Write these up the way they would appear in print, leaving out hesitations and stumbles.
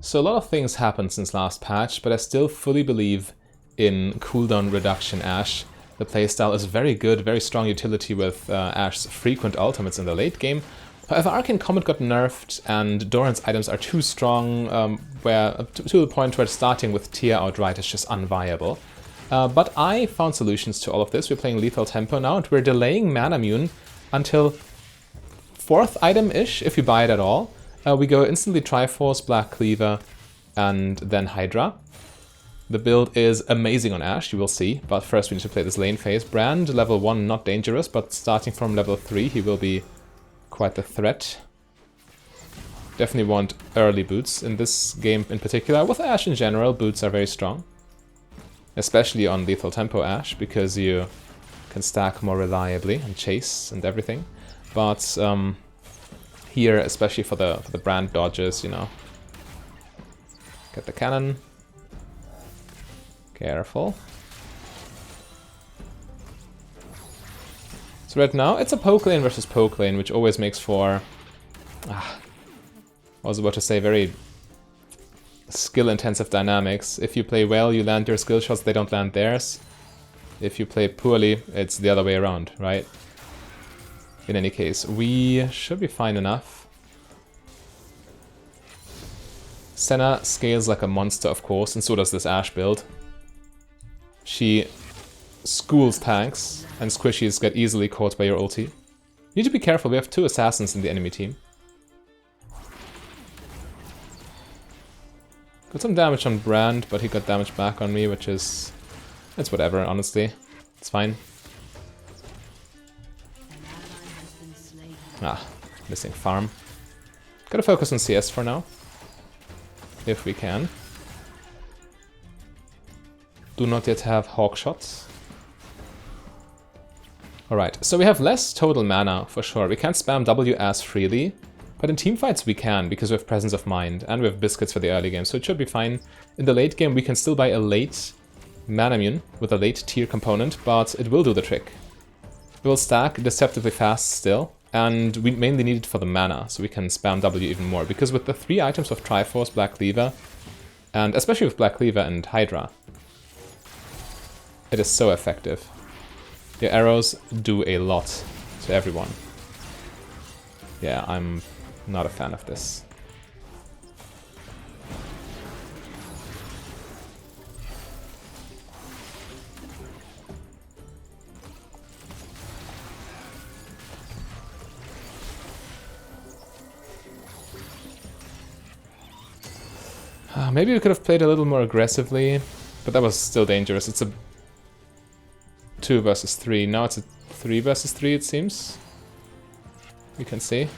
So a lot of things happened since last patch, but I still fully believe in cooldown reduction Ashe. The playstyle is very good, very strong utility with Ashe's frequent ultimates in the late game. However, Arcane Comet got nerfed and Doran's items are too strong, to the point where starting with Tia outright is just unviable. But I found solutions to all of this. We're playing Lethal Tempo now, and we're delaying Manamune until 4th item-ish, if you buy it at all. We go instantly Triforce, Black Cleaver, and then Hydra. The build is amazing on Ashe, you will see, but first we need to play this lane phase. Brand, level 1, not dangerous, but starting from level 3 he will be quite the threat. Definitely want early boots in this game in particular. With Ashe in general, boots are very strong. Especially on Lethal Tempo Ashe, because you can stack more reliably and chase and everything. But here, especially for the brand dodges, you know. Get the cannon. Careful. So right now, it's a poke lane versus poke lane, which always makes for... I was about to say very skill-intensive dynamics. If you play well, you land your skill shots, they don't land theirs. If you play poorly, it's the other way around, right? In any case, we should be fine enough. Senna scales like a monster, of course, and so does this Ashe build. She schools tanks, and squishies get easily caught by your ulti. You need to be careful, we have 2 assassins in the enemy team. Got some damage on Brand, but he got damage back on me, which is... it's whatever, honestly. It's fine. Ah, missing farm. Gotta focus on CS for now. If we can. Do not yet have hawk shots. Alright, so we have less total mana, for sure. We can't spam W as freely. But in teamfights we can, because we have Presence of Mind, and we have Biscuits for the early game, so it should be fine. In the late game we can still buy a late Manamune with a late tier component, but it will do the trick. It will stack deceptively fast still, and we mainly need it for the mana, so we can spam W even more, because with the 3 items of Triforce, Black Cleaver, and especially with Black Cleaver and Hydra, it is so effective. Your arrows do a lot to everyone. Yeah, I'm not a fan of this. Maybe we could have played a little more aggressively, but that was still dangerous. It's a 2 versus 3. Now it's a 3 versus 3, it seems. We can see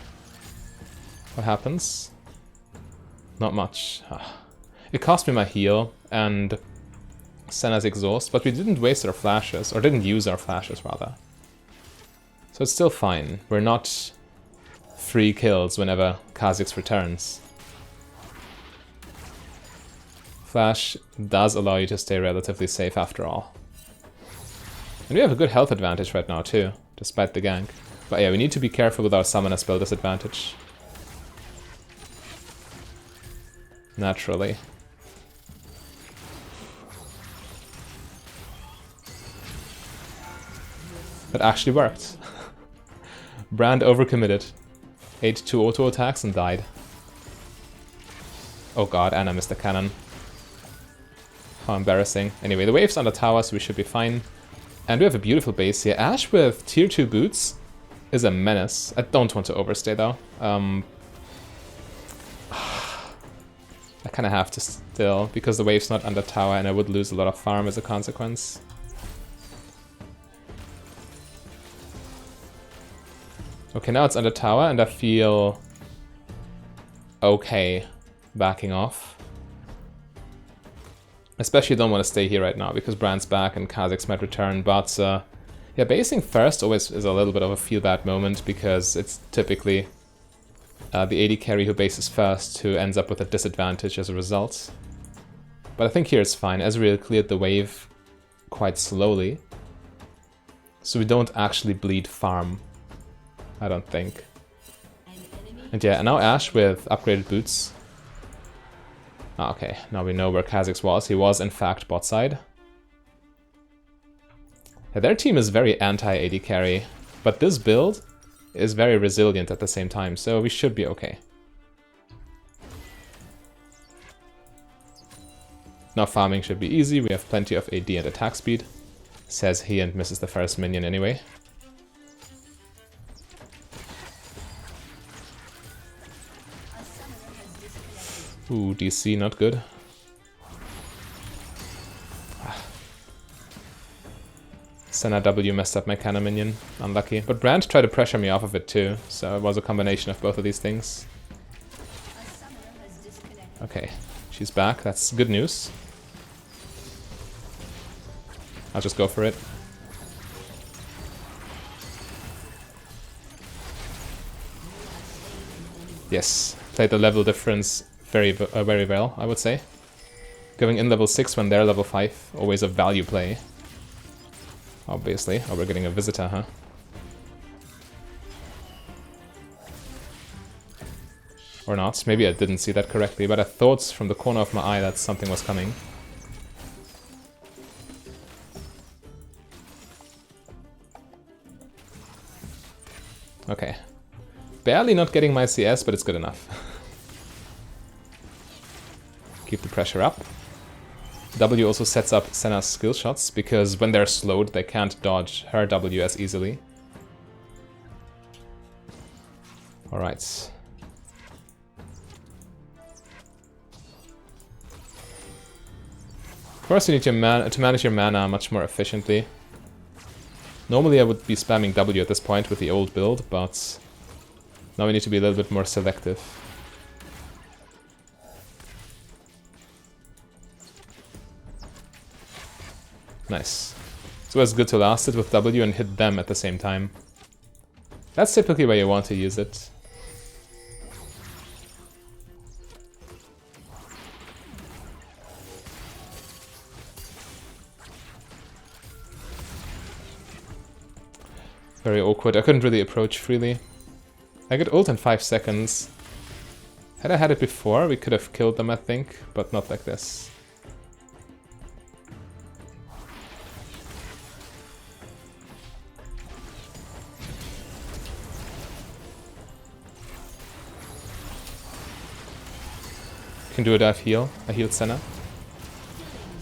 what happens. Not much. It cost me my heal and Senna's exhaust, but we didn't waste our flashes, or didn't use our flashes rather. So it's still fine. We're not 3 kills whenever Kha'Zix returns. Flash does allow you to stay relatively safe after all. And we have a good health advantage right now too, despite the gank. But yeah, we need to be careful with our summoner spell disadvantage. Naturally. That actually worked. Brand overcommitted. Ate 2 auto attacks and died. Oh god, and I missed the cannon. How embarrassing. Anyway, the wave's on the tower, so we should be fine. And we have a beautiful base here. Ashe with tier 2 boots is a menace. I don't want to overstay though. I kind of have to still, because the wave's not under tower and I would lose a lot of farm as a consequence. Okay, now it's under tower and I feel okay backing off. Especially don't want to stay here right now because Brand's back and Kha'Zix might return, but yeah, basing first always is a little bit of a feel bad moment because it's typically the AD carry who bases first who ends up with a disadvantage as a result. But I think here it's fine. Ezreal cleared the wave quite slowly, so we don't actually bleed farm, I don't think. And yeah, and now Ashe with upgraded boots. Ah, okay, now we know where Kha'Zix was. He was, in fact, bot side. Yeah, their team is very anti-AD carry, but this build is very resilient at the same time, so we should be okay. Now farming should be easy, we have plenty of AD and attack speed, says he and misses the first minion anyway. Ooh, DC not good. Senna W messed up my cannon minion, unlucky. But Brand tried to pressure me off of it too, so it was a combination of both of these things. Okay, she's back, that's good news. I'll just go for it. Yes, played the level difference very well, I would say. Going in level 6 when they're level 5, always a value play. Obviously. Oh, we're getting a visitor, huh? Or not. Maybe I didn't see that correctly, but I thought from the corner of my eye that something was coming. Okay. Barely not getting my CS, but it's good enough. Keep the pressure up. W also sets up Senna's skill shots, because when they're slowed, they can't dodge her W as easily. Alright. Of course you need to manage your mana much more efficiently. Normally I would be spamming W at this point with the old build, but now we need to be a little bit more selective. Nice. So it's good to last it with W and hit them at the same time. That's typically where you want to use it. Very awkward. I couldn't really approach freely. I get ult in 5 seconds. Had I had it before, we could have killed them, I think, but not like this. Can do a dive heal. I healed Senna.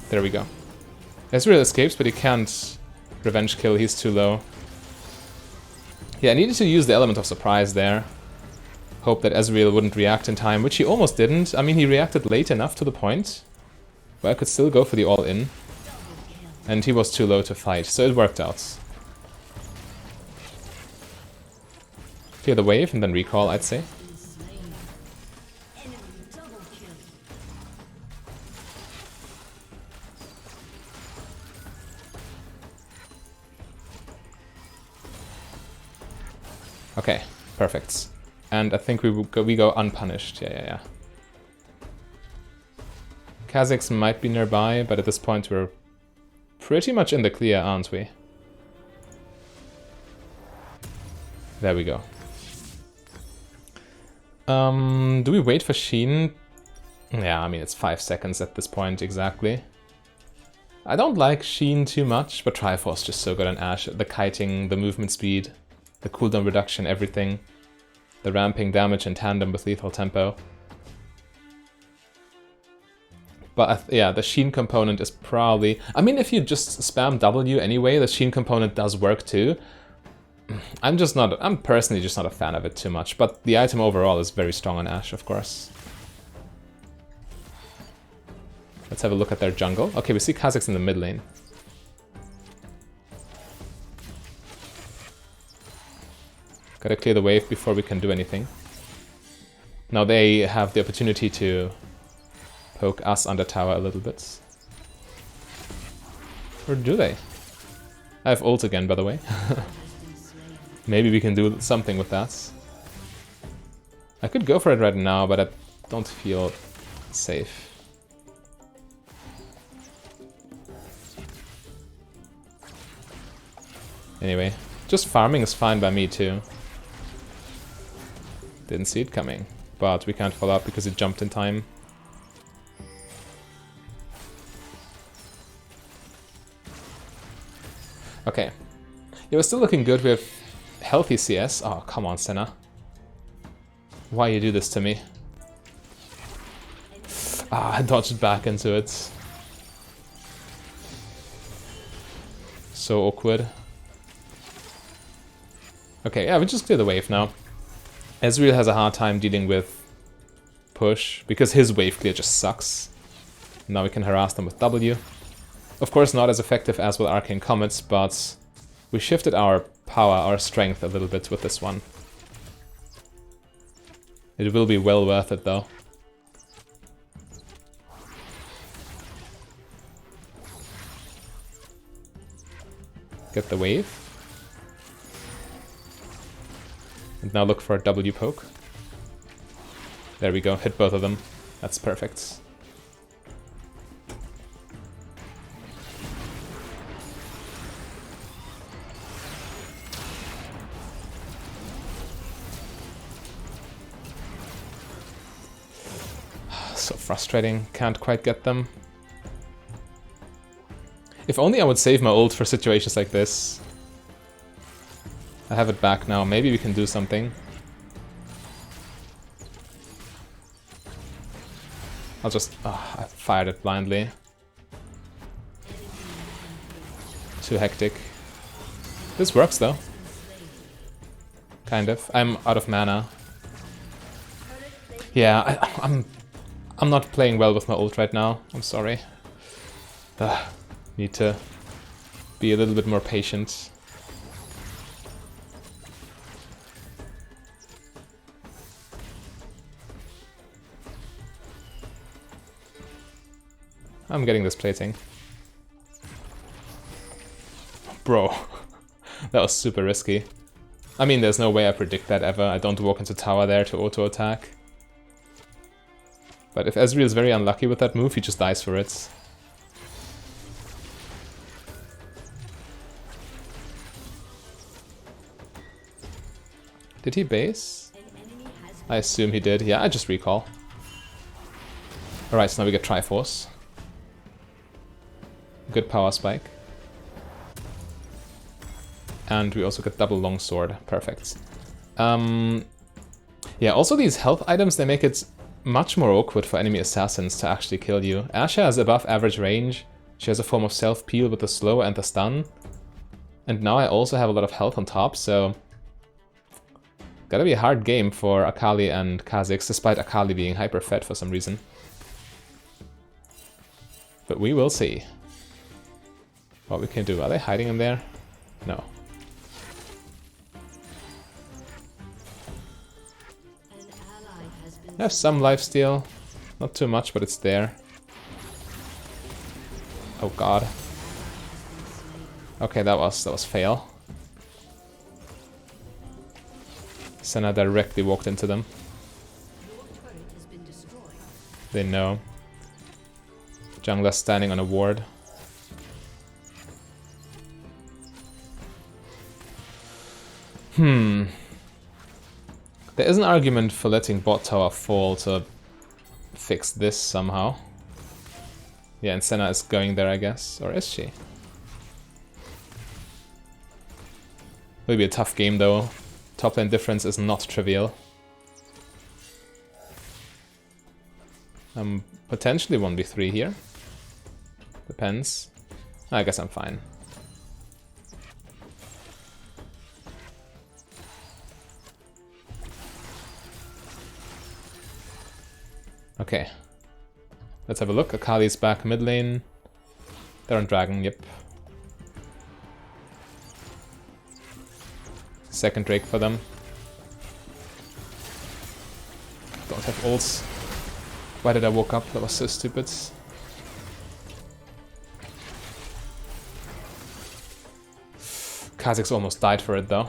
There we go. Ezreal escapes, but he can't revenge kill, he's too low. Yeah, I needed to use the element of surprise there. Hope that Ezreal wouldn't react in time, which he almost didn't. I mean, he reacted late enough to the point where I could still go for the all-in. And he was too low to fight, so it worked out. Clear the wave and then recall, I'd say. Okay, perfect. And I think we go unpunished. Yeah. Kha'Zix might be nearby, but at this point we're pretty much in the clear, aren't we? There we go. Do we wait for Sheen? Yeah, I mean, it's 5 seconds at this point, exactly. I don't like Sheen too much, but Triforce just so good on Ashe. The kiting, the movement speed, the cooldown reduction, everything. The ramping damage in tandem with lethal tempo. But yeah, the Sheen component is probably... I mean, if you just spam W anyway, the Sheen component does work too. I'm personally just not a fan of it too much, but the item overall is very strong on Ashe, of course. Let's have a look at their jungle. Okay, we see Kha'Zix in the mid lane. Gotta clear the wave before we can do anything. Now they have the opportunity to poke us under tower a little bit. Or do they? I have ult again, by the way. Maybe we can do something with that. I could go for it right now, but I don't feel safe. Anyway, just farming is fine by me too. Didn't see it coming, but we can't follow up because it jumped in time. Okay. Yeah, we're still looking good with healthy CS. Oh, come on, Senna. Why you do this to me? Ah, I dodged back into it. So awkward. Okay, yeah, we just clear the wave now. Ezreal has a hard time dealing with push, because his wave clear just sucks. Now we can harass them with W. Of course not as effective as with Arcane Comets, but we shifted our power, our strength a little bit with this one. It will be well worth it though. Get the wave. And now look for a W poke. There we go, hit both of them. That's perfect. So frustrating, can't quite get them. If only I would save my ult for situations like this. I have it back now, maybe we can do something. I'll just... Oh, I fired it blindly. Too hectic. This works though. Kind of. I'm out of mana. Yeah, I'm not playing well with my ult right now. I'm sorry. Need to be a little bit more patient. I'm getting this plating. Bro, that was super risky. I mean, there's no way I predict that ever. I don't walk into tower there to auto-attack. But if Ezreal is very unlucky with that move, he just dies for it. Did he base? I assume he did. Yeah, I just recall. Alright, so now we get Triforce. Good power spike. And we also get double longsword. Perfect. Yeah, also these health items, they make it much more awkward for enemy assassins to actually kill you. Ashe has above average range. She has a form of self-peel with the slow and the stun. And now I also have a lot of health on top, so... Gotta be a hard game for Akali and Kha'Zix, despite Akali being hyper-fed for some reason. But we will see what we can do. Are they hiding in there? No. I have some lifesteal. Not too much, but it's there. Oh god. Okay, that was fail. Senna directly walked into them. They know. Jungler standing on a ward. There is an argument for letting bot tower fall to fix this somehow. Yeah, and Senna is going there, I guess. Or is she? Will be a tough game though. Top lane difference is not trivial. Potentially 1v3 here. Depends. I guess I'm fine. Okay. Let's have a look. Akali's back mid lane. They're on Dragon, yep. Second Drake for them. Don't have ults. Why did I woke up? That was so stupid. Kha'Zix almost died for it though.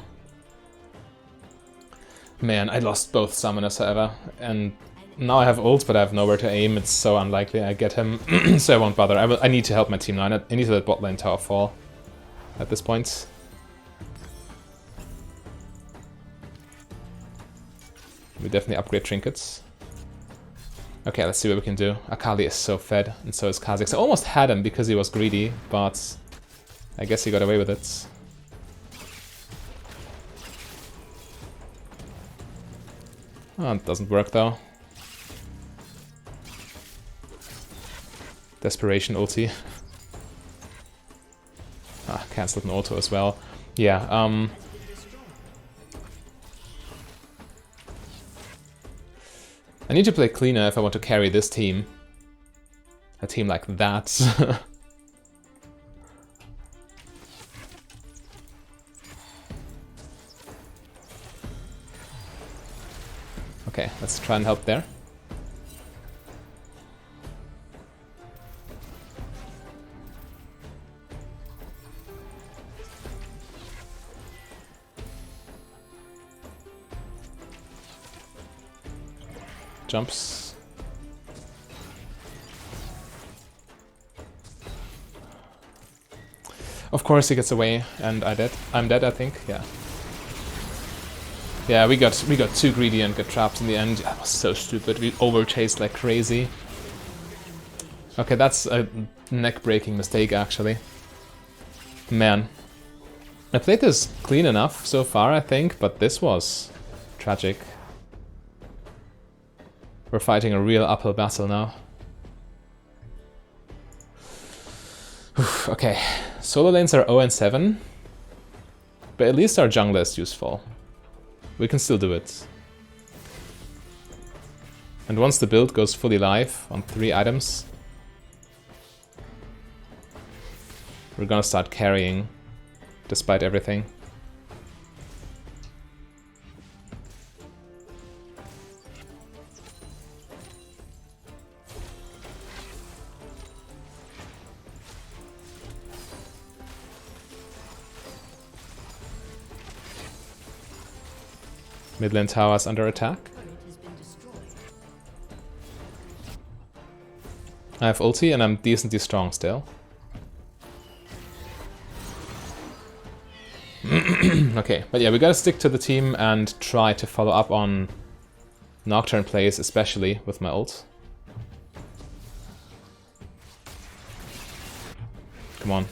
Man, I lost both summoners however, and now I have ult, but I have nowhere to aim. It's so unlikely I get him, so I won't bother. I need to help my team now. I need to let bot lane tower fall at this point. We definitely upgrade trinkets. Okay, let's see what we can do. Akali is so fed, and so is Kha'Zix. I almost had him because he was greedy, but I guess he got away with it. Oh, it doesn't work though. Desperation ulti. Ah, cancelled an auto as well. Yeah, I need to play cleaner if I want to carry this team. A team like that. Okay, let's try and help there. Jumps. Of course he gets away, and I'm dead, I think. Yeah. Yeah, we got too greedy and got trapped in the end. That was so stupid. We overchased like crazy. Okay, that's a neck-breaking mistake, actually. Man. I played this clean enough so far, I think, but this was tragic. We're fighting a real uphill battle now. Okay, solo lanes are 0 and 7, but at least our jungler is useful. We can still do it. And once the build goes fully live on 3 items, we're gonna start carrying, despite everything. Mid lane tower is under attack. I have ulti and I'm decently strong still. Okay, but yeah, we gotta stick to the team and try to follow up on Nocturne plays, especially with my ult. Come on.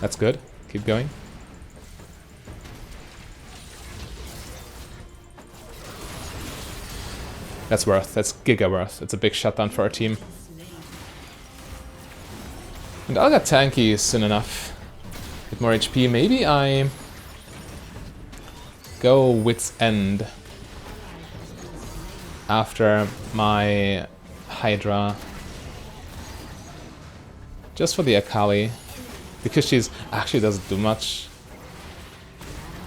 That's good. Keep going. That's worth. That's giga worth. It's a big shutdown for our team. And I'll get tanky soon enough. Get more HP. Maybe I go Wit's End after my Hydra. Just for the Akali. Because she's actually doesn't do much.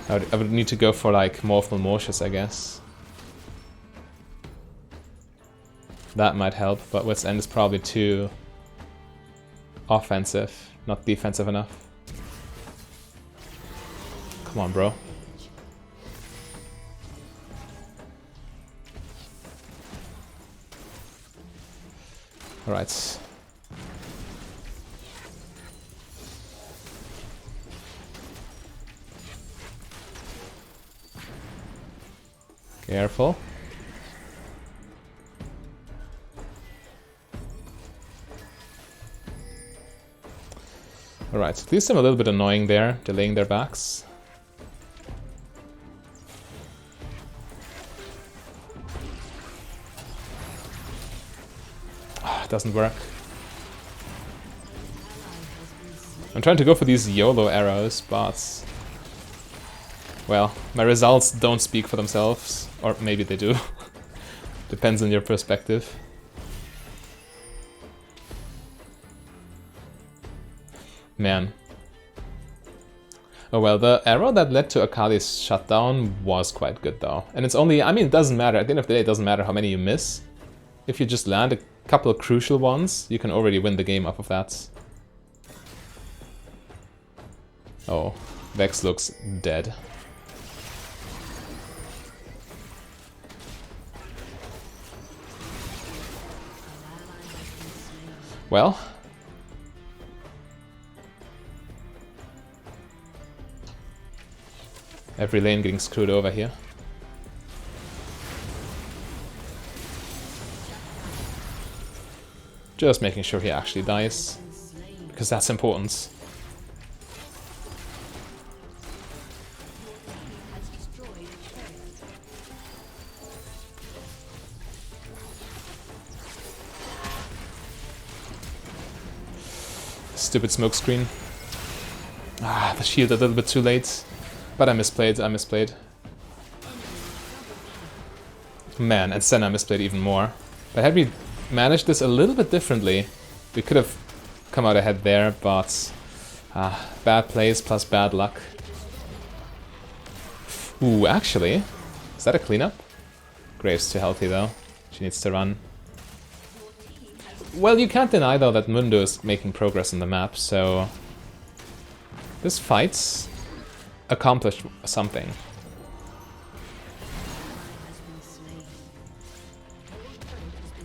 I would need to go for like Morphle Mortius, I guess. That might help, but Wit's End is probably too offensive, not defensive enough. Come on, bro. Alright. Careful. Alright, at least I'm a little bit annoying there, delaying their backs. Ah, it doesn't work. I'm trying to go for these YOLO arrows, but... well, my results don't speak for themselves. Or maybe they do. Depends on your perspective. Man. Oh well, the arrow that led to Akali's shutdown was quite good though. And it's only, I mean, it doesn't matter. At the end of the day, it doesn't matter how many you miss. If you just land a couple of crucial ones, you can already win the game off of that. Oh, Vex looks dead. Well. Every lane getting screwed over here. Just making sure he actually dies, because that's important. Stupid smokescreen. Ah, the shield a little bit too late. But I misplayed, I misplayed. Man, and Senna misplayed even more. But had we managed this a little bit differently, we could have come out ahead there, but bad plays plus bad luck. Ooh, actually, is that a cleanup? Graves too healthy though. She needs to run. Well, you can't deny though that Mundo is making progress on the map, so this fight's accomplished something.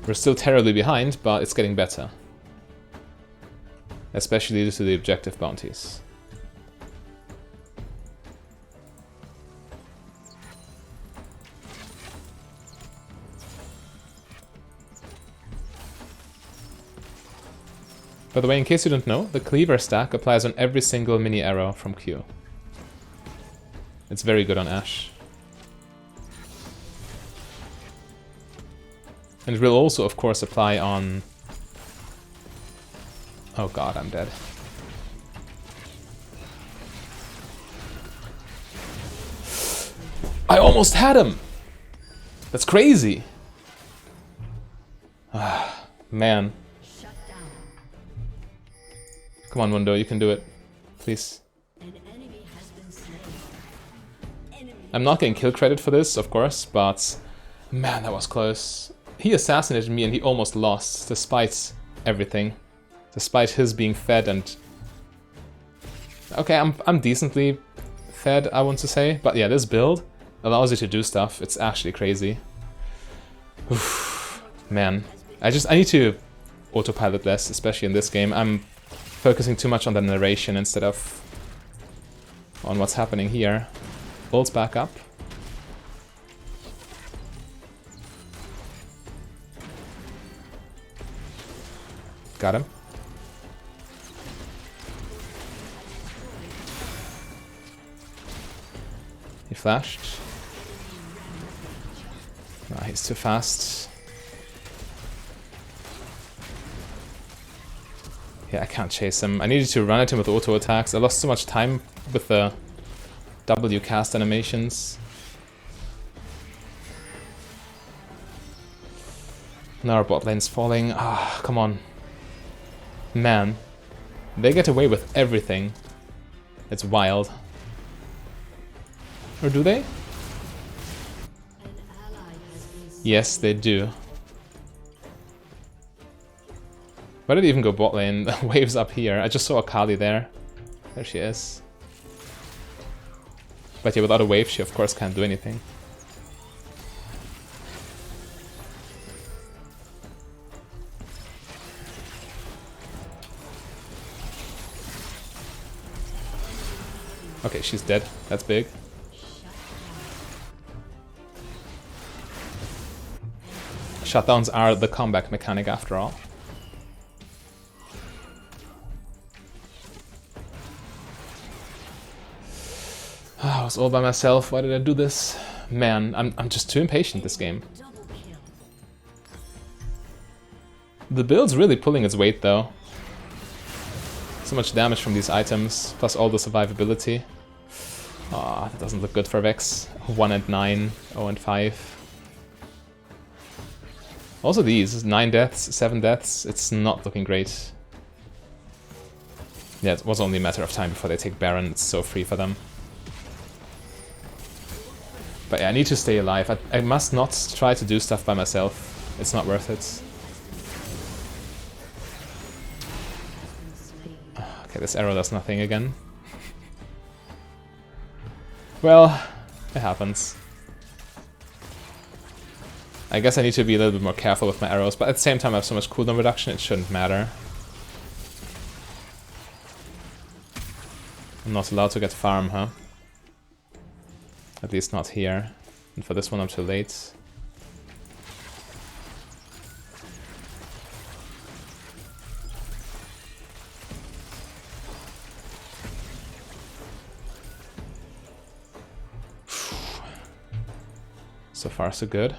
We're still terribly behind, but it's getting better. Especially due to the objective bounties. By the way, in case you don't know, the cleaver stack applies on every single mini arrow from Q. It's very good on Ashe. And it will also, of course, apply on... Oh god, I'm dead. I almost had him! That's crazy! Ah, man. Come on, Mundo, you can do it. Please. I'm not getting kill credit for this, of course, but... Man, that was close. He assassinated me and he almost lost, despite everything. Despite his being fed and... Okay, I'm decently fed, I want to say. But yeah, this build allows you to do stuff. It's actually crazy. Oof, man. I need to autopilot less, especially in this game. I'm focusing too much on the narration instead of on what's happening here. Ult's back up. Got him. He flashed. Nah, he's too fast. Yeah, I can't chase him. I needed to run at him with auto attacks. I lost so much time with the W cast animations. Now our bot lane's falling. Ah, come on. Man. They get away with everything. It's wild. Or do they? Yes, they do. Why did he even go bot lane? Waves up here. I just saw Akali there. There she is. But yeah, without a wave, she of course can't do anything. Okay, she's dead. That's big. Shutdowns are the comeback mechanic after all. I was all by myself. Why did I do this? Man, I'm just too impatient this game. The build's really pulling its weight though. So much damage from these items, plus all the survivability. Ah, that doesn't look good for Vex. 1 and 9, 0 and 5. Also these, 9 deaths, 7 deaths, it's not looking great. Yeah, it was only a matter of time before they take Baron, it's so free for them. But yeah, I need to stay alive. I must not try to do stuff by myself. It's not worth it. Okay, this arrow does nothing again. Well, it happens. I guess I need to be a little bit more careful with my arrows, but at the same time I have so much cooldown reduction, it shouldn't matter. I'm not allowed to get farm, huh? At least not here. And for this one I'm too late. So far, so good.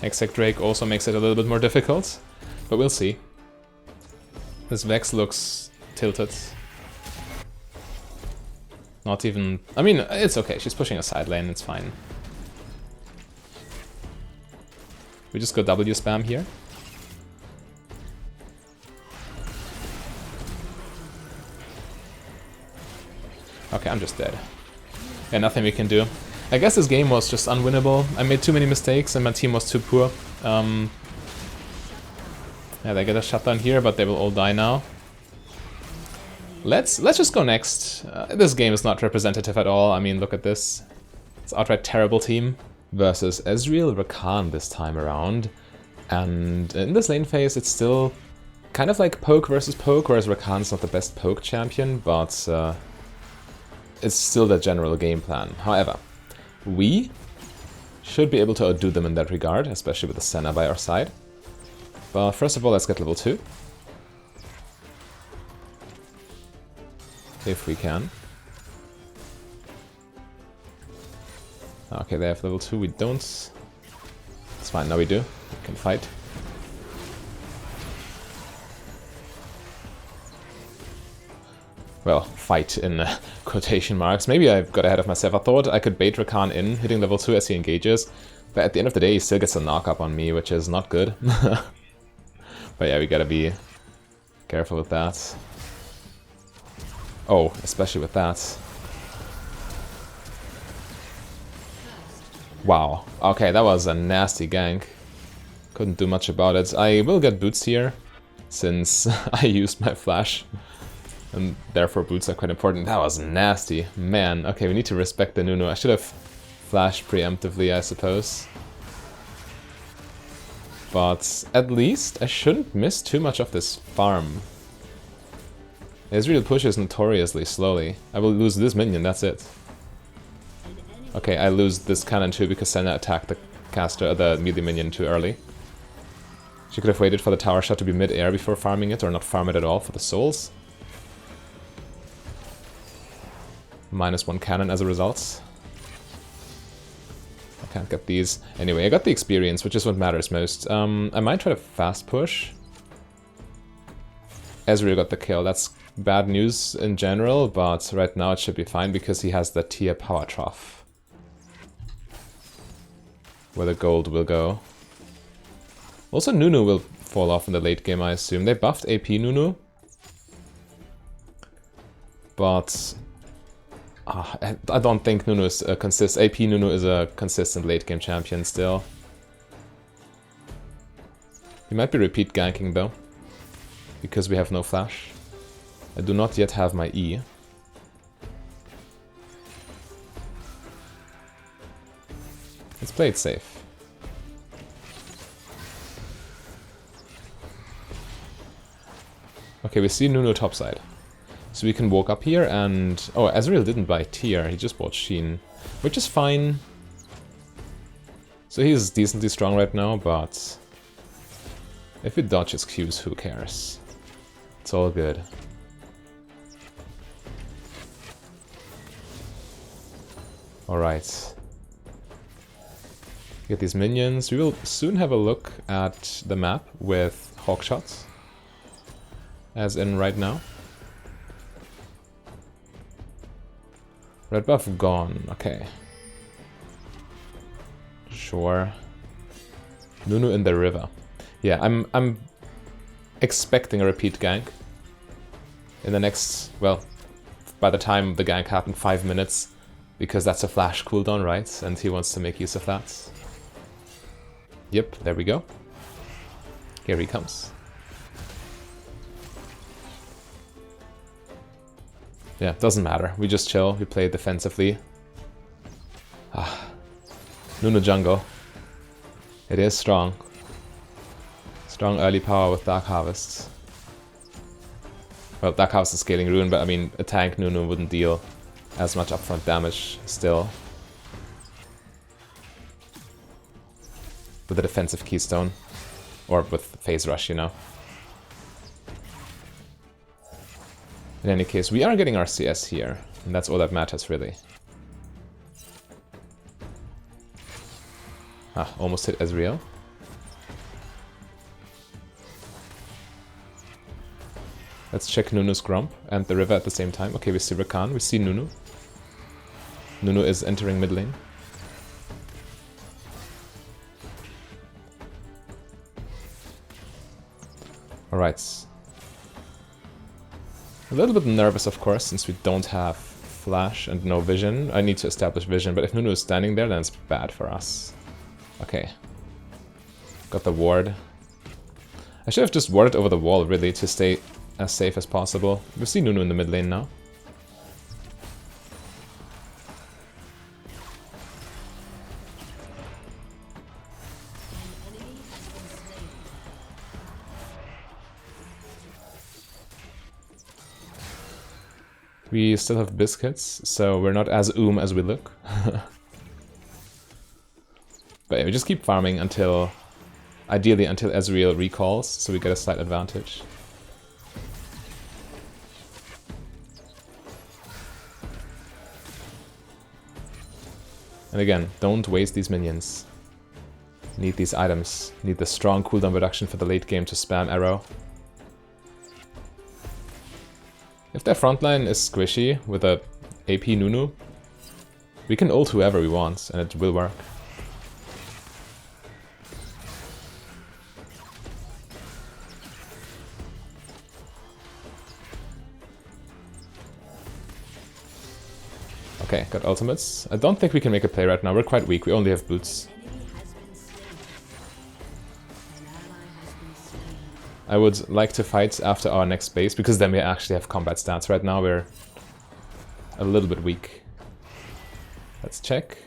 Hextech Drake also makes it a little bit more difficult, but we'll see. This Vex looks tilted. Not even... I mean, it's okay, she's pushing a side lane, it's fine. We just go W spam here. Okay, I'm just dead. Yeah, nothing we can do. I guess this game was just unwinnable. I made too many mistakes and my team was too poor. Yeah, they get a shutdown here, but they will all die now. Let's just go next. This game is not representative at all. I mean, look at this. It's outright terrible team. Versus Ezreal Rakan this time around. And in this lane phase, it's still kind of like poke versus poke, whereas Rakan's not the best poke champion, but it's still the general game plan. However, we should be able to outdo them in that regard, especially with the Senna by our side. But first of all, let's get level 2. If we can. Okay, they have level 2, we don't. It's fine, now we do. We can fight. Well, fight in quotation marks. Maybe I got ahead of myself. I thought I could bait Rakan in, hitting level 2 as he engages. But at the end of the day, he still gets a knock-up on me, which is not good. But yeah, we gotta be careful with that. Oh, especially with that. Wow. Okay, that was a nasty gank. Couldn't do much about it. I will get boots here, since I used my flash. And therefore boots are quite important. That was nasty. Man, okay, we need to respect the Nunu. I should have flashed preemptively, I suppose. But at least I shouldn't miss too much of this farm. Ezreal pushes notoriously slowly. I will lose this minion, that's it. Okay, I lose this cannon too because Senna attacked the caster, the melee minion too early. She could have waited for the tower shot to be mid-air before farming it, or not farm it at all for the souls. -1 cannon as a result. I can't get these. Anyway, I got the experience, which is what matters most. I might try to fast push. Ezreal got the kill. That's bad news in general, but right now it should be fine because he has the tier power trough. Where the gold will go. Also Nunu will fall off in the late game, I assume. They buffed AP Nunu. But I don't think Nunu is AP Nunu is a consistent late game champion still. He might be repeat ganking though, because we have no flash. I do not yet have my E. Let's play it safe. Okay, we see Nunu topside. So we can walk up here and... Oh, Ezreal didn't buy tier, he just bought Sheen. Which is fine. So he's decently strong right now, but... if he dodges Qs, who cares? It's all good. Alright. Get these minions. We will soon have a look at the map with Hawkshots. As in right now. Red buff gone, okay. Sure. Nunu in the river. Yeah, I'm expecting a repeat gank. In the next, well, by the time the gank happened, 5 minutes. Because that's a flash cooldown, right? And he wants to make use of that. Yep, there we go. Here he comes. Yeah, doesn't matter. We just chill. We play defensively. Nunu jungle. It is strong. Strong early power with Dark Harvest. Well, Dark Harvest is scaling Ruin, but I mean, a tank Nunu wouldn't deal as much upfront damage still. With a defensive keystone. Or with phase rush, you know. In any case, we are getting our CS here, and that's all that matters, really. Ah, almost hit Ezreal. Let's check Nunu's Grump and the river at the same time. Okay, we see Rakan, we see Nunu. Nunu is entering mid lane. Alright. A little bit nervous, of course, since we don't have flash and no vision. I need to establish vision, but if Nunu is standing there, then it's bad for us. Okay. Got the ward. I should have just warded over the wall, really, to stay as safe as possible. We see Nunu in the mid lane now. We still have biscuits, so we're not as as we look. But yeah, we just keep farming until, ideally until Ezreal recalls, so we get a slight advantage. And again, don't waste these minions. Need these items. Need the strong cooldown reduction for the late game to spam arrow. If their frontline is squishy with a AP Nunu, we can ult whoever we want, and it will work. Okay, got ultimates. I don't think we can make a play right now, we're quite weak, we only have boots. I would like to fight after our next base, because then we actually have combat stats. Right now we're a little bit weak. Let's check.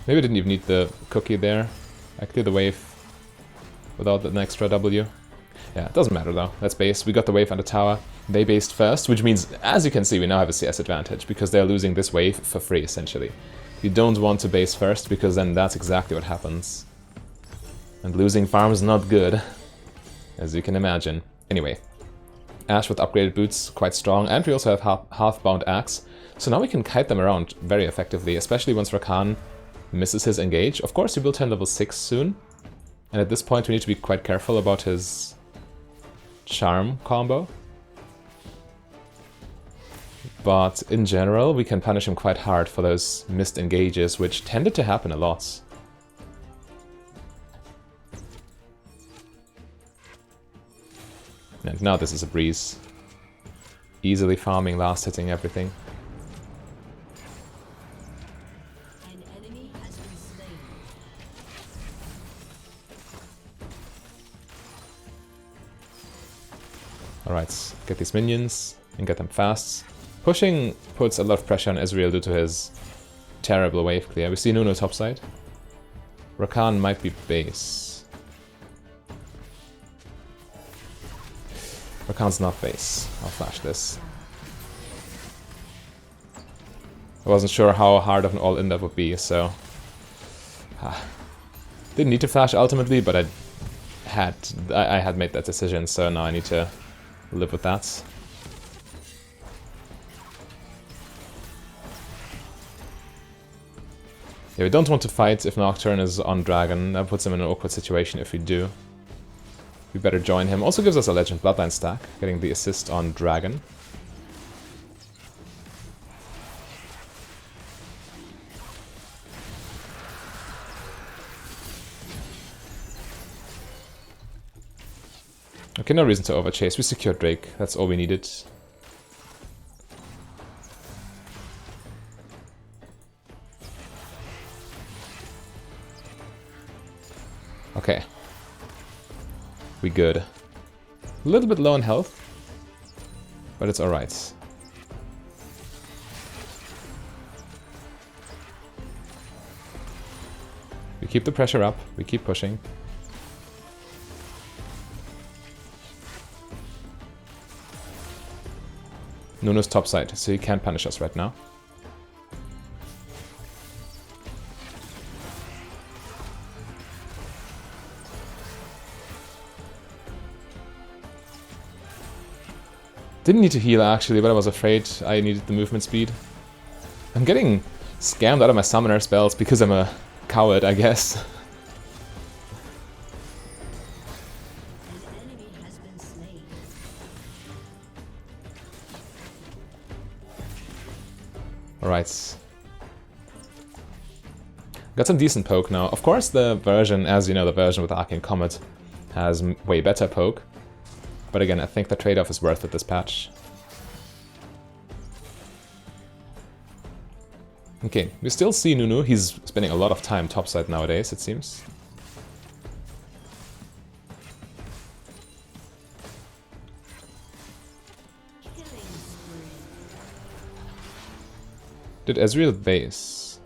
Maybe I didn't even need the cookie there. I cleared the wave without an extra W. Yeah, it doesn't matter though. Let's base. We got the wave on the tower. They based first, which means, as you can see, we now have a CS advantage, because they're losing this wave for free, essentially. You don't want to base first, because then that's exactly what happens. And losing farm is not good, as you can imagine. Anyway, Ashe with upgraded boots, quite strong, and we also have half-bound axe. So now we can kite them around very effectively, especially once Rakan misses his engage. Of course, he will turn level 6 soon, and at this point we need to be quite careful about his charm combo. But in general, we can punish him quite hard for those missed engages, which tended to happen a lot. And now this is a breeze. Easily farming, last hitting everything. An enemy has been slain. Alright, get these minions and get them fast. Pushing puts a lot of pressure on Ezreal due to his terrible wave clear. We see Nunu topside. Rakan might be base. Rakan's not base. I'll flash this. I wasn't sure how hard of an all-in that would be, so... Didn't need to flash ultimately, but I had made that decision, so now I need to live with that. Yeah, we don't want to fight if Nocturne is on Dragon. That puts him in an awkward situation if we do. We better join him. Also gives us a Legend Bloodline stack, getting the assist on Dragon. Okay, no reason to overchase. We secured Drake. That's all we needed. Okay. We good. A little bit low in health, but it's alright. We keep the pressure up, we keep pushing. Nunu's topside, so he can't punish us right now. Didn't need to heal actually, but I was afraid I needed the movement speed. I'm getting scammed out of my summoner spells because I'm a coward, I guess. An enemy has been slain. Alright. Got some decent poke now. Of course the version, as you know, the version with Arcane Comet has way better poke. But again, I think the trade-off is worth it this patch. Okay, we still see Nunu. He's spending a lot of time topside nowadays, it seems. Killing spree. Did Ezreal base?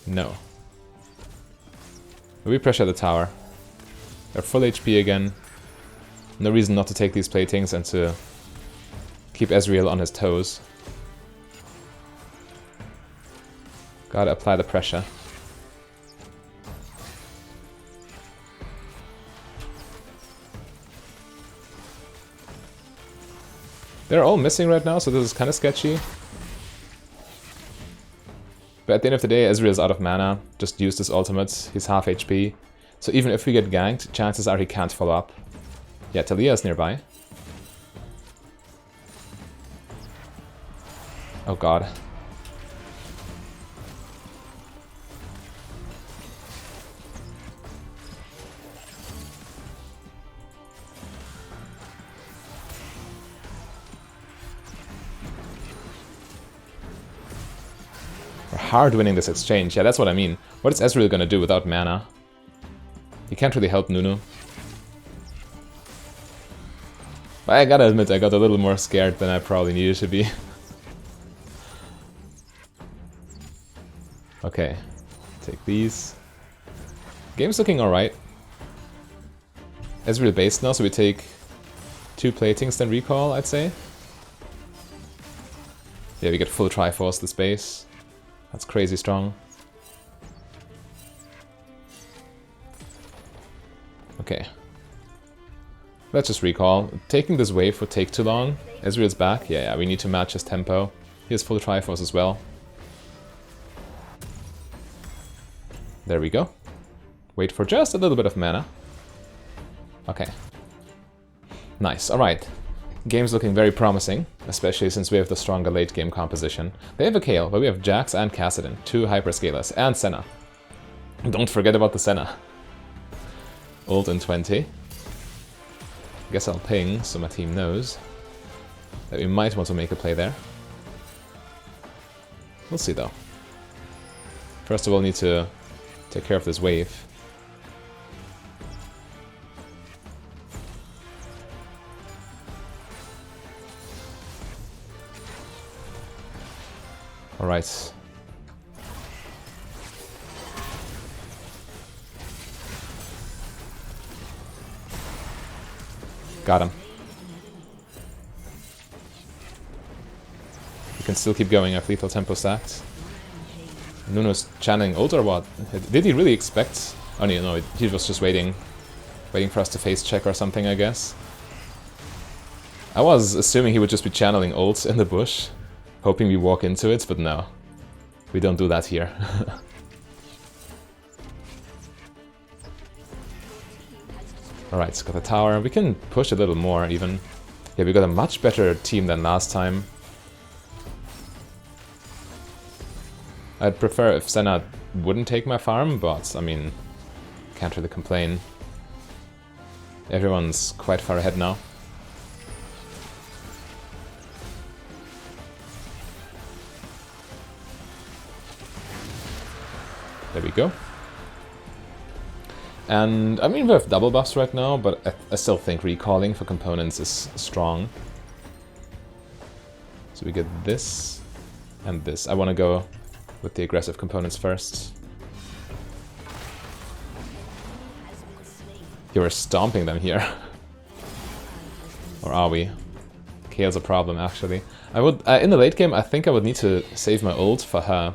No. We pressure the tower. They're full HP again. No reason not to take these platings and to keep Ezreal on his toes. Gotta apply the pressure. They're all missing right now, so this is kind of sketchy. But at the end of the day, Ezreal's out of mana. Just used his ultimate. He's half HP. So even if we get ganked, chances are he can't follow up. Yeah, Talia is nearby. Oh god. We're hard winning this exchange. Yeah, that's what I mean. What is Ezreal gonna do without mana? He can't really help Nunu. But I gotta admit, I got a little more scared than I probably needed to be. Okay, take these. Game's looking alright. Ezreal based now, so we take 2 platings, then recall, I'd say. Yeah, we get full Triforce this base. That's crazy strong. Okay. Let's just recall. Taking this wave would take too long. Ezreal's back. Yeah, we need to match his tempo. He has full Triforce as well. There we go. Wait for just a little bit of mana. Okay. Nice, alright. Game's looking very promising, especially since we have the stronger late game composition. They have a Kayle, but we have Jax and Kassadin, 2 hyperscalers, and Senna. Don't forget about the Senna. Ult in 20. Guess I'll ping so my team knows that we might want to make a play there. We'll see though. First of all, need to take care of this wave. Alright. Got him. We can still keep going, I have lethal tempo stacked. Nuno's channeling ult or what? Did he really expect... Oh no, he was just waiting for us to face check or something, I guess. I was assuming he would just be channeling ult in the bush, hoping we walk into it, but no. We don't do that here. Alright, got the tower. We can push a little more, even. Yeah, we got a much better team than last time. I'd prefer if Senna wouldn't take my farm, but, I mean, can't really complain. Everyone's quite far ahead now. There we go. And, I mean, we have double buffs right now, but I still think recalling for components is strong. So we get this and this. I want to go with the aggressive components first. You are stomping them here. Or are we? Kayle's a problem, actually. I would, in the late game, I think I would need to save my ult for her.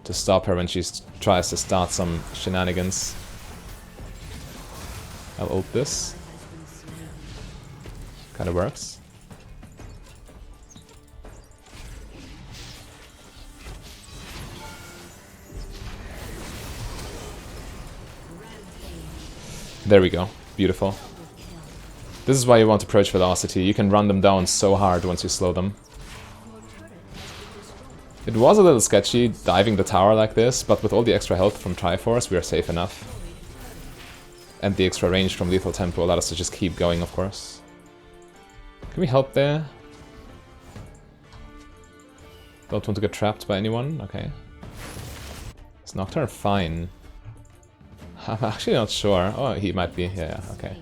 To stop her when she tries to start some shenanigans. I'll ult this. Kinda works. There we go. Beautiful. This is why you want approach velocity. You can run them down so hard once you slow them. It was a little sketchy diving the tower like this, but with all the extra health from Triforce, we are safe enough. And the extra range from Lethal Tempo allowed us to just keep going, of course. Can we help there? Don't want to get trapped by anyone? Okay. Is Nocturne fine? I'm actually not sure. Oh, he might be. Yeah, okay.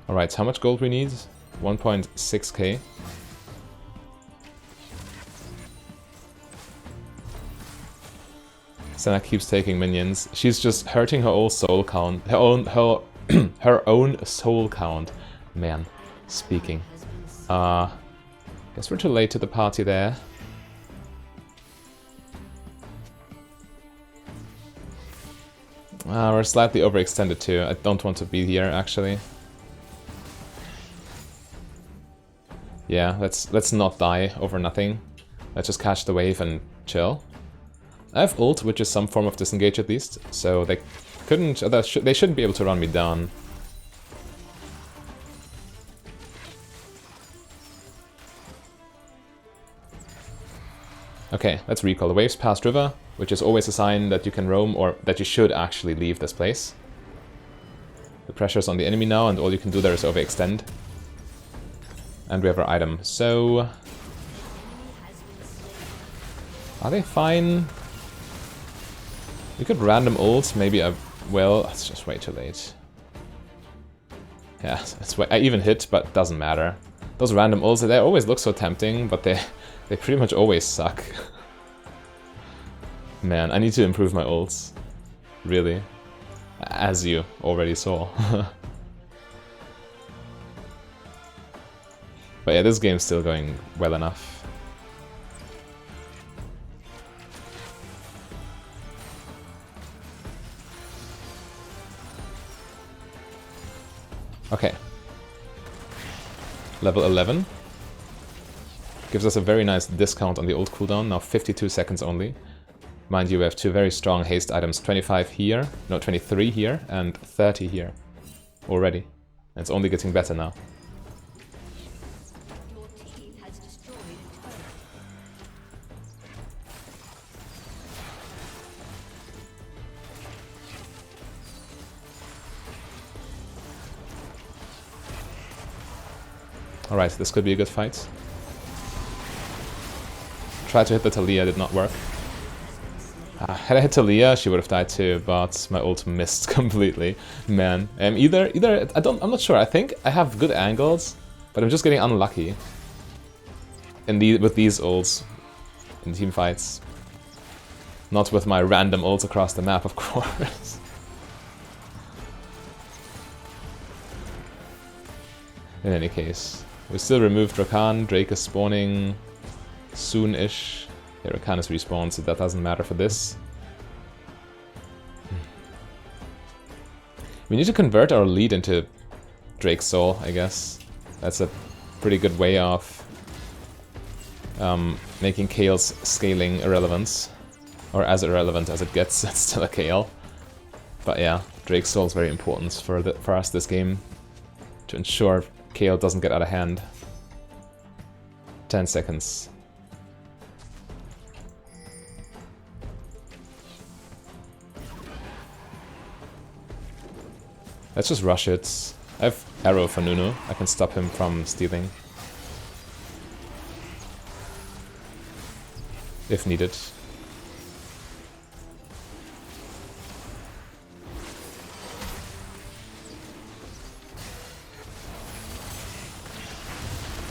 Alright, how much gold we need? 1.6k. Senna keeps taking minions. She's just hurting her own soul count. Her own soul count. Man, speaking. Guess we're too late to the party there. We're slightly overextended too. I don't want to be here actually. Yeah, let's not die over nothing. Let's just catch the wave and chill. I have ult, which is some form of disengage at least, so they couldn't. They shouldn't be able to run me down. Okay, let's recall. The waves past river, which is always a sign that you can roam or that you should actually leave this place. The pressure's on the enemy now, and all you can do there is overextend. And we have our item. So, are they fine? We could random ult, maybe well, it's just way too late. Yeah, I even hit, but doesn't matter. Those random ults, they always look so tempting, but they pretty much always suck. Man, I need to improve my ults. Really. As you already saw. But yeah, this game's still going well enough. Okay. Level 11. Gives us a very nice discount on the ult cooldown, now 52 seconds only. Mind you, we have two very strong haste items, 25 here, no, 23 here, and 30 here. Already. And it's only getting better now. Your team has destroyed a turret. Alright, this could be a good fight. Tried to hit the Talia, did not work. Had I hit Talia, she would have died too, but my ult missed completely. Man, either I'm not sure. I think I have good angles, but I'm just getting unlucky with these ults in team fights. Not with my random ults across the map, of course. In any case, we still removed Rakan. Drake is spawning soon-ish. Yeah, Rakan is respawned, so that doesn't matter for this. We need to convert our lead into Drake's Soul, I guess. That's a pretty good way of making Kael's scaling irrelevant. Or as irrelevant as it gets, it's still a Kael. But yeah, Drake's Soul is very important for us this game. To ensure Kael doesn't get out of hand. 10 seconds. Let's just rush it. I have arrow for Nunu. I can stop him from stealing. If needed.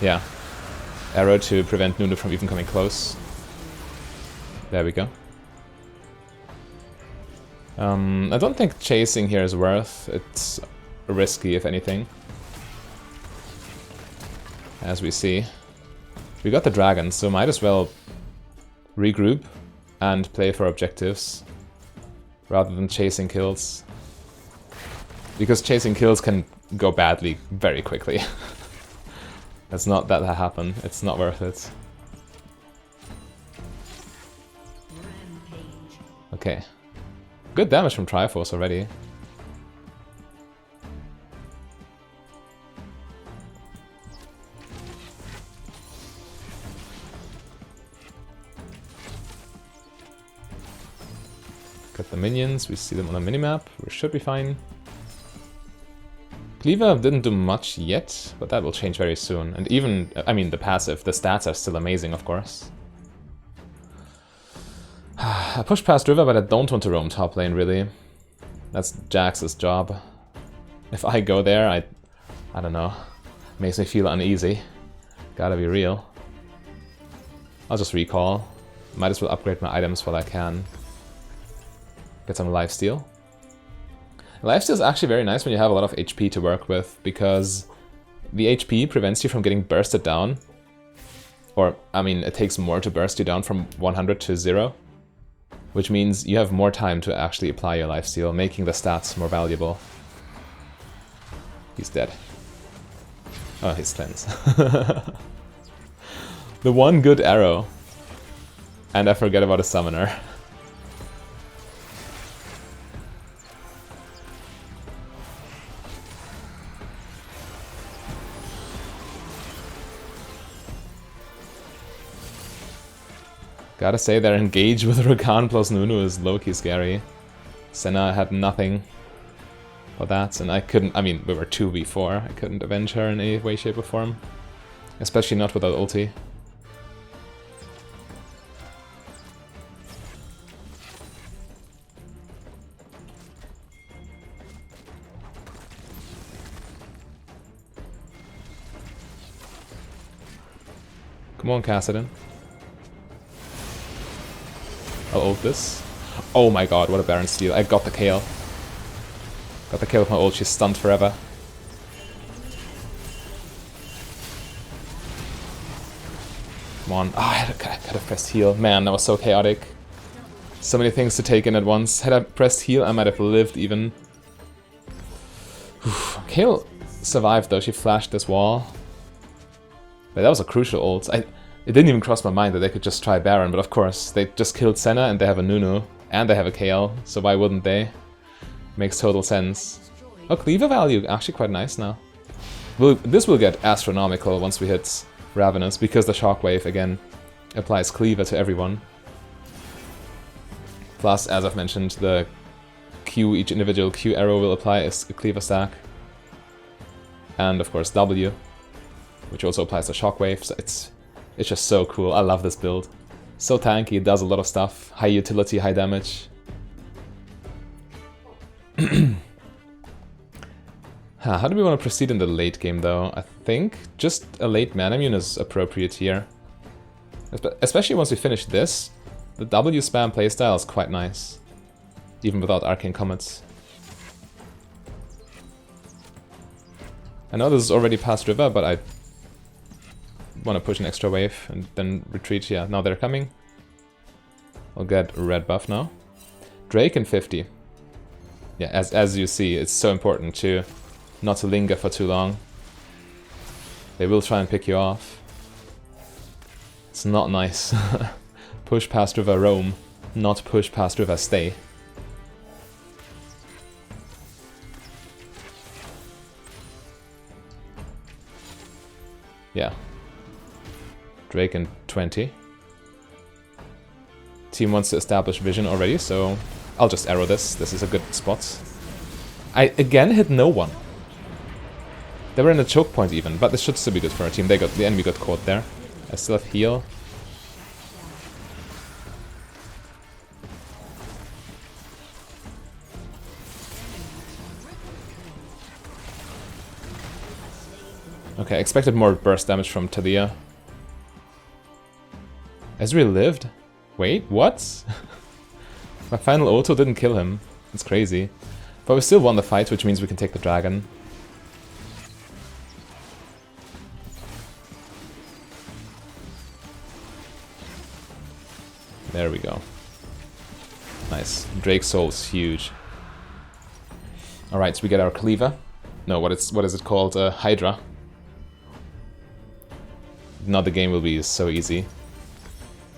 Yeah. Arrow to prevent Nunu from even coming close. There we go. I don't think chasing here is worth. It's risky, if anything. As we see. We got the dragon, so might as well regroup and play for objectives rather than chasing kills. Because chasing kills can go badly very quickly. Let's not let that happen. It's not worth it. Okay. Good damage from Triforce already. Got the minions, we see them on the minimap, we should be fine. Cleaver didn't do much yet, but that will change very soon. And even, I mean, the passive, the stats are still amazing, of course. I push past River, but I don't want to roam top lane, really. That's Jax's job. If I go there, I don't know. Makes me feel uneasy. Gotta be real. I'll just recall. Might as well upgrade my items while I can. Get some lifesteal. Lifesteal is actually very nice when you have a lot of HP to work with, because the HP prevents you from getting bursted down. Or, I mean, it takes more to burst you down from 100 to 0. Which means you have more time to actually apply your lifesteal, making the stats more valuable. He's dead. Oh, he's cleansed. The one good arrow. And I forget about a summoner. Gotta say, their engage with Rakan plus Nunu is low-key scary. Senna had nothing for that, and I couldn't, I mean, we were 2v4, I couldn't avenge her in any way, shape or form. Especially not without ulti. Come on, Kassadin. I'll ult this. Oh my god, what a Baron steal. I got the KO. Got the KO with my ult, she's stunned forever. Come on. Ah, I could have pressed heal. Man, that was so chaotic. So many things to take in at once. Had I pressed heal, I might have lived even. Kayle survived though, she flashed this wall. But that was a crucial ult. It didn't even cross my mind that they could just try Baron, but of course, they just killed Senna and they have a Nunu, and they have a KL, so why wouldn't they? Makes total sense. Oh, Cleaver value, actually quite nice now. This will get astronomical once we hit Ravenous, because the Shockwave, again, applies Cleaver to everyone. Plus, as I've mentioned, the Q, each individual Q arrow will apply a Cleaver stack. And of course W, which also applies the Shockwave, so it's just so cool. I love this build. So tanky, it does a lot of stuff. High utility, high damage. How do we want to proceed in the late game though? I think just a late Manamune is appropriate here. Especially once we finish this, the W spam playstyle is quite nice. Even without Arcane Comets. I know this is already past River, but I want to push an extra wave and then retreat. Yeah, now they're coming. I'll get a red buff now. Drake and 50. Yeah, as you see, it's so important to not to linger for too long. They will try and pick you off. It's not nice. Push past River roam, not push past River stay. Yeah. Drake and 20. Team wants to establish vision already, so I'll just arrow this. This is a good spot. I again hit no one. They were in a choke point even, but this should still be good for our team. The enemy got caught there. I still have heal. Okay, I expected more burst damage from Talia. Ezreal lived? Wait, what? My final auto didn't kill him. It's crazy. But we still won the fight, which means we can take the dragon. There we go. Nice. Drake's soul is huge. Alright, so we get our cleaver. No, what is it called? Hydra. Now the game will be so easy.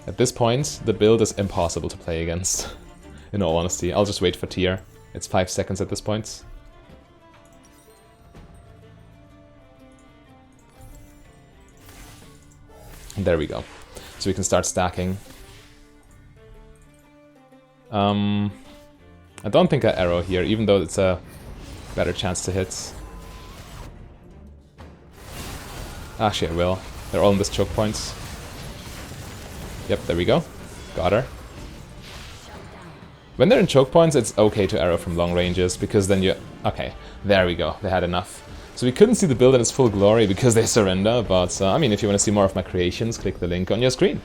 At this point, the build is impossible to play against. in all honesty. I'll just wait for tier. It's 5 seconds at this point. And there we go. So we can start stacking. I don't think I arrow here, even though it's a better chance to hit. Actually, I will. They're all in this choke points. Yep, there we go. Got her. When they're in choke points, it's okay to arrow from long ranges, because then you... Okay, there we go. They had enough. So we couldn't see the build in its full glory because they surrender, but I mean, if you want to see more of my creations, click the link on your screen.